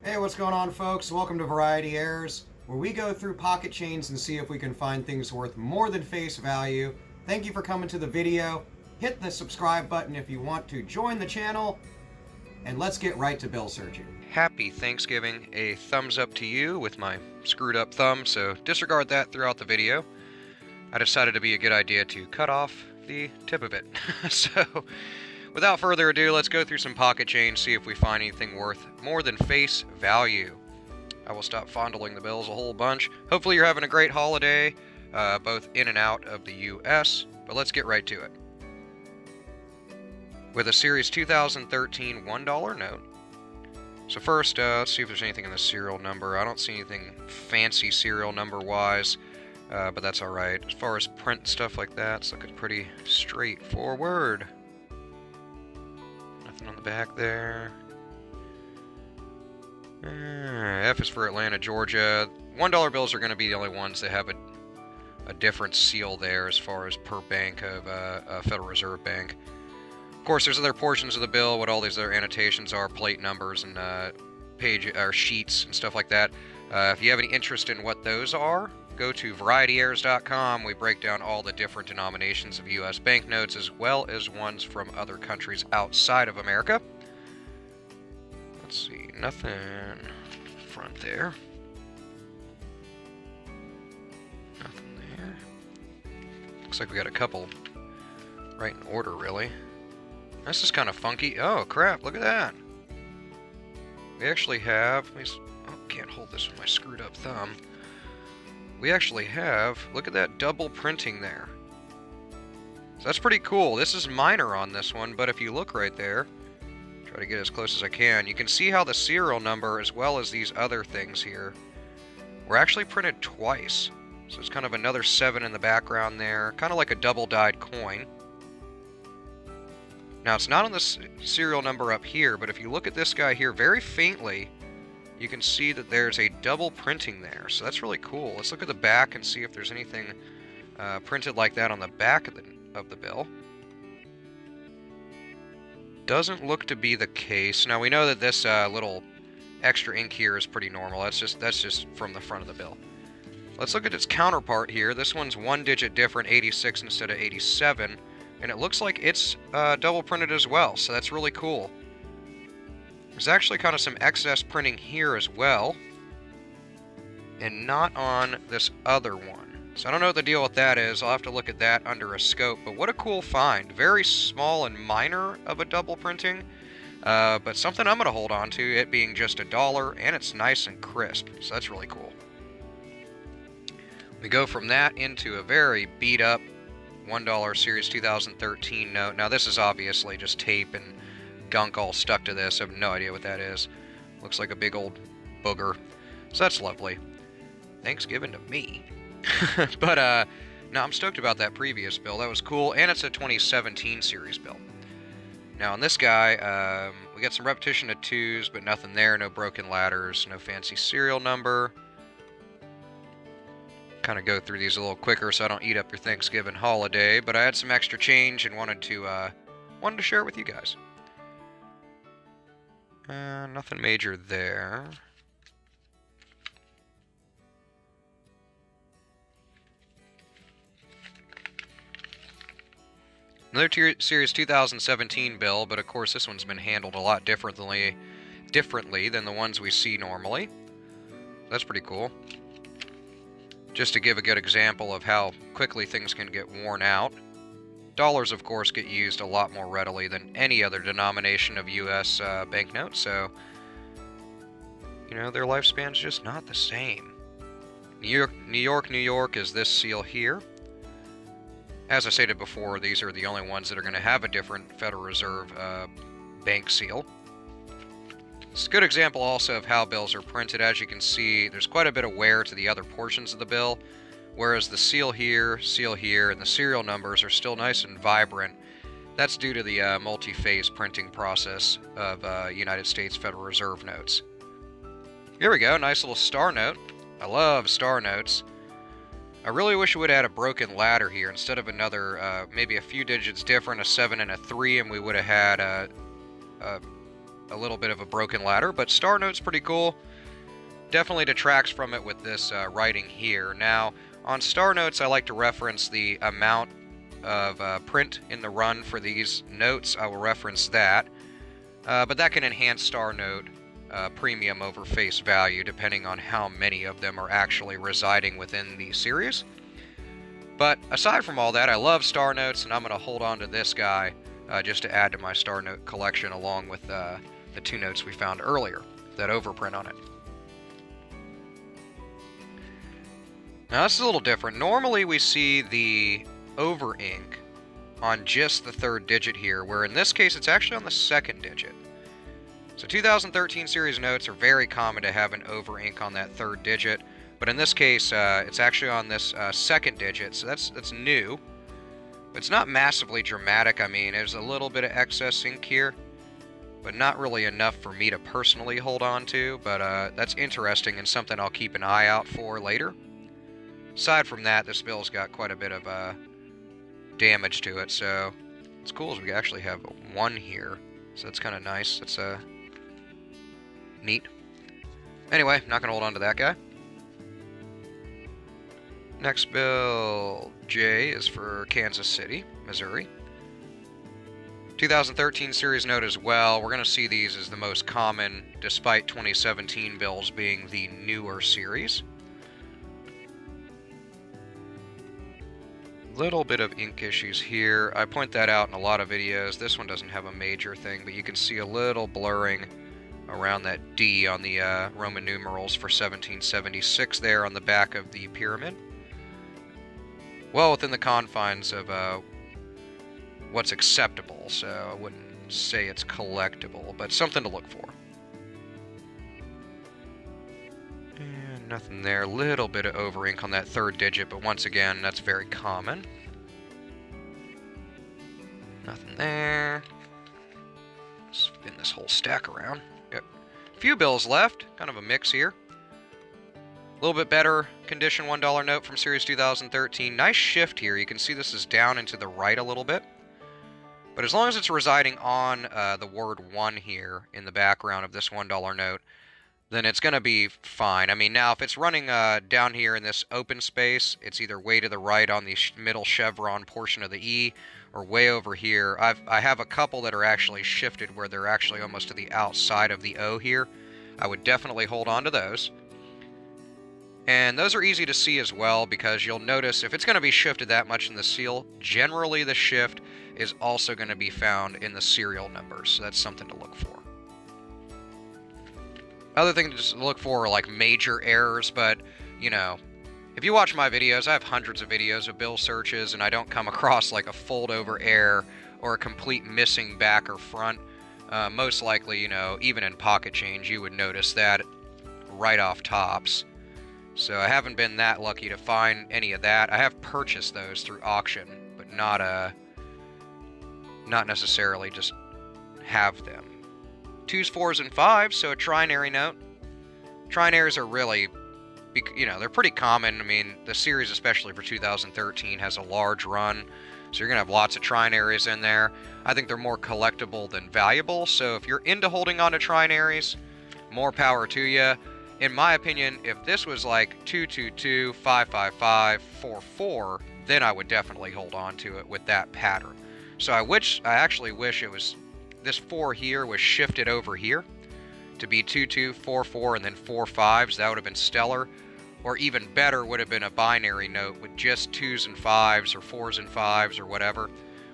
Hey, what's going on, folks? Welcome to Variety Errors, where we go through pocket chains and see if we can find things worth more than face value. Thank you for coming to the video. Hit the subscribe button if you want to join the channel, and let's get right to bill searching. Happy Thanksgiving. A thumbs up to you with my screwed up thumb, so disregard that throughout the video. I decided it'd be a good idea to cut off the tip of it. So, without further ado, let's go through some pocket chains, see if we find anything worth more than face value. I will stop fondling the bills a whole bunch. Hopefully you're having a great holiday, both in and out of the US, but let's get right to it. With a Series 2013 $1 note. So first, let's see if there's anything in the serial number. I don't see anything fancy serial number-wise, but that's alright. As far as print stuff like that, it's looking pretty straightforward. Nothing on the back there. F is for Atlanta, Georgia. $1 bills are going to be the only ones that have a different seal there as far as per bank of a Federal Reserve Bank. Of course, there's other portions of the bill, what all these other annotations are, plate numbers and page or sheets and stuff like that. If you have any interest in what those are, go to VarietyErrors.com. We break down all the different denominations of U.S. banknotes as well as ones from other countries outside of America. Let's see, nothing front there. Nothing there. Looks like we got a couple right in order, really. This is kind of funky. Oh, crap, look at that. We actually have... can't hold this with my screwed up thumb. We actually have... Look at that double printing there. So that's pretty cool. This is minor on this one, but if you look right there, try to get as close as I can, you can see how the serial number, as well as these other things here, were actually printed twice. So it's kind of another 7 in the background there, kind of like a double-dyed coin. Now, it's not on the serial number up here, but if you look at this guy here very faintly, you can see that there's a double printing there. So that's really cool. Let's look at the back and see if there's anything printed like that on the back of the bill. Doesn't look to be the case. Now, we know that this little extra ink here is pretty normal. That's just from the front of the bill. Let's look at its counterpart here. This one's one digit different, 86 instead of 87. And it looks like it's double printed as well, so that's really cool. There's actually kind of some excess printing here as well, and not on this other one. So I don't know what the deal with that is. I'll have to look at that under a scope, but what a cool find. Very small and minor of a double printing, but something I'm going to hold on to, it being just $1, and it's nice and crisp, so that's really cool. We go from that into a very beat up $1 Series 2013 note. Now this is obviously just tape and gunk all stuck to this. I have no idea what that is. Looks like a big old booger. So that's lovely. Thanksgiving to me. But no, I'm stoked about that previous bill. That was cool, and it's a 2017 series bill. Now on this guy, we got some repetition of 2s, but nothing there. No broken ladders, no fancy serial number. Kind of go through these a little quicker so I don't eat up your Thanksgiving holiday, but I had some extra change and wanted to share it with you guys. Nothing major there. Another Series 2017 bill, but of course this one's been handled a lot differently than the ones we see normally. That's pretty cool. Just to give a good example of how quickly things can get worn out. Dollars, of course, get used a lot more readily than any other denomination of U.S. banknotes, so, you know, their lifespan's just not the same. New York is this seal here. As I stated before, these are the only ones that are going to have a different Federal Reserve bank seal. It's a good example also of how bills are printed. As you can see, there's quite a bit of wear to the other portions of the bill, whereas the seal here, and the serial numbers are still nice and vibrant. That's due to the multi-phase printing process of United States Federal Reserve notes. Here we go, nice little star note. I love star notes. I really wish it would add a broken ladder here instead of another, maybe a few digits different, a 7 and a 3, and we would have had a a little bit of a broken ladder, but Star Note's pretty cool. Definitely detracts from it with this writing here. Now, on Star Notes, I like to reference the amount of print in the run for these notes. I will reference that. But that can enhance Star Note premium over face value, depending on how many of them are actually residing within the series. But aside from all that, I love Star Notes, and I'm going to hold on to this guy just to add to my Star Note collection, along with the 2 notes we found earlier, that overprint on it. Now this is a little different. Normally we see the over ink on just the 3rd digit here, where in this case it's actually on the 2nd digit. So 2013 series notes are very common to have an over ink on that 3rd digit, but in this case it's actually on this 2nd digit, so that's new. It's not massively dramatic. I mean, there's a little bit of excess ink here, but not really enough for me to personally hold on to, but that's interesting and something I'll keep an eye out for later. Aside from that, this bill's got quite a bit of damage to it, so what's cool is we actually have a 1 here, so that's kind of nice. That's neat. Anyway, not going to hold on to that guy. Next bill, J, is for Kansas City, Missouri. 2013 series note as well. We're going to see these as the most common, despite 2017 bills being the newer series. Little bit of ink issues here. I point that out in a lot of videos. This one doesn't have a major thing, but you can see a little blurring around that D on the Roman numerals for 1776 there on the back of the pyramid. Well within the confines of what's acceptable, so I wouldn't say it's collectible, but something to look for. And nothing there. Little bit of over ink on that 3rd digit, but once again, that's very common. Nothing there. Spin this whole stack around. Got a few bills left, kind of a mix here. A little bit better condition $1 note from Series 2013. Nice shift here. You can see this is down and to the right a little bit. But as long as it's residing on the word 1 here in the background of this $1 note, then it's going to be fine. I mean, now if it's running down here in this open space, it's either way to the right on the middle chevron portion of the E, or way over here. I have a couple that are actually shifted where they're actually almost to the outside of the O here. I would definitely hold on to those. And those are easy to see as well, because you'll notice if it's going to be shifted that much in the seal, generally the shift is also going to be found in the serial numbers, so that's something to look for. Other thing to just look for are like major errors, but you know, if you watch my videos, I have hundreds of videos of bill searches, and I don't come across like a fold over error or a complete missing back or front. Most likely, you know, even in pocket change, you would notice that right off tops. So I haven't been that lucky to find any of that. I have purchased those through auction, but not necessarily just have them. 2s, 4s, and 5s, so a trinary note. Trinaries are really, you know, they're pretty common. I mean, the series, especially for 2013, has a large run, so you're going to have lots of trinaries in there. I think they're more collectible than valuable, so if you're into holding on to trinaries, more power to you. In my opinion, if this was like 222, 555, 44, then I would definitely hold on to it with that pattern. So I actually wish it was, this 4 here was shifted over here to be 22, 44, and then 4 5s. That would have been stellar. Or even better would have been a binary note with just 2s and 5s, or 4s and 5s, or whatever.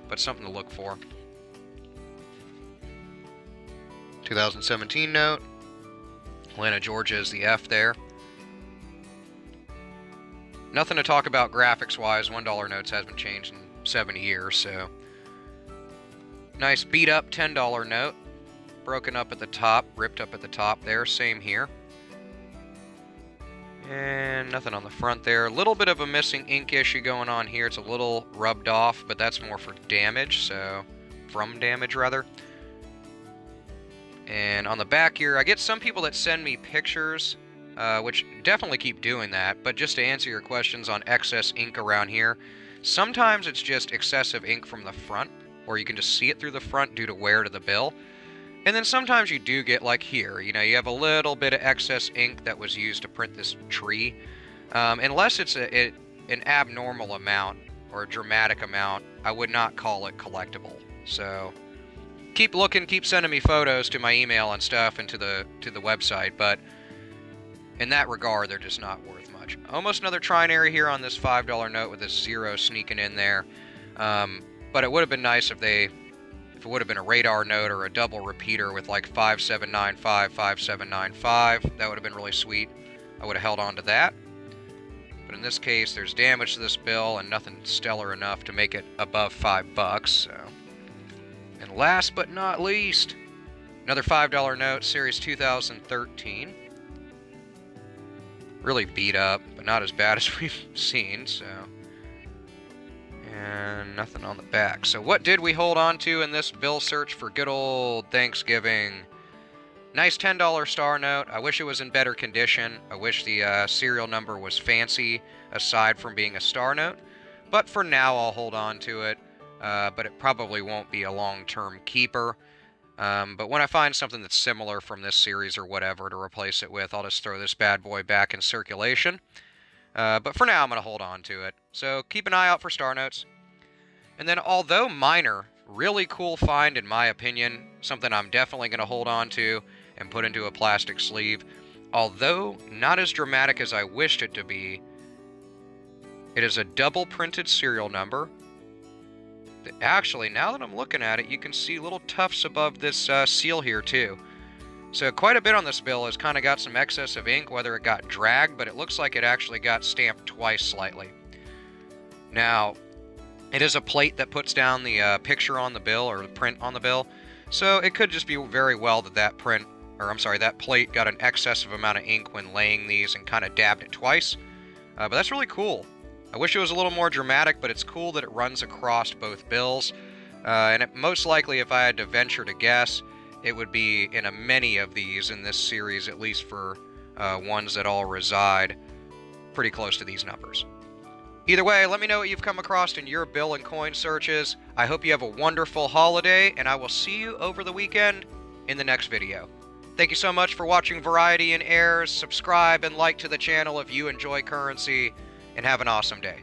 But something to look for. 2017 note. Atlanta, Georgia is the F there. Nothing to talk about graphics-wise. $1 notes hasn't changed in 70 years, so. Nice beat-up $10 note. Broken up at the top, ripped up at the top there. Same here. And nothing on the front there. A little bit of a missing ink issue going on here. It's a little rubbed off, but that's more for damage, so. From damage, rather. And on the back here, I get some people that send me pictures, which definitely keep doing that, but just to answer your questions on excess ink around here, sometimes it's just excessive ink from the front, or you can just see it through the front due to wear to the bill. And then sometimes you do get, like here, you know, you have a little bit of excess ink that was used to print this tree. Unless it's an abnormal amount or a dramatic amount, I would not call it collectible. So keep looking, keep sending me photos to my email and stuff and to the website, but in that regard, they're just not worth much. Almost another trinary here on this $5 note with this 0 sneaking in there. But it would have been nice if it would have been a radar note or a double repeater with like 5795, 5795. That would have been really sweet. I would have held on to that. But in this case, there's damage to this bill and nothing stellar enough to make it above $5. So. And last but not least, another $5 note, Series 2013. Really beat up, but not as bad as we've seen, so. And nothing on the back. So what did we hold on to in this bill search for good old Thanksgiving? Nice $10 star note. I wish it was in better condition. I wish the serial number was fancy, aside from being a star note. But for now, I'll hold on to it. But it probably won't be a long-term keeper. But when I find something that's similar from this series or whatever to replace it with, I'll just throw this bad boy back in circulation. But for now, I'm going to hold on to it. So keep an eye out for star notes. And then, although minor, really cool find in my opinion, something I'm definitely going to hold on to and put into a plastic sleeve. Although not as dramatic as I wished it to be, it is a double printed serial number. Actually, now that I'm looking at it, you can see little tufts above this seal here too. So quite a bit on this bill has kind of got some excess of ink, whether it got dragged, but it looks like it actually got stamped twice slightly. Now, it is a plate that puts down the picture on the bill or the print on the bill, so it could just be very well that that plate got an excessive amount of ink when laying these and kind of dabbed it twice. But that's really cool. I wish it was a little more dramatic, but it's cool that it runs across both bills. And most likely, if I had to venture to guess, it would be in many of these in this series, at least for ones that all reside pretty close to these numbers. Either way, let me know what you've come across in your bill and coin searches. I hope you have a wonderful holiday, and I will see you over the weekend in the next video. Thank you so much for watching Variety and Errors. Subscribe and like to the channel if you enjoy currency, and have an awesome day.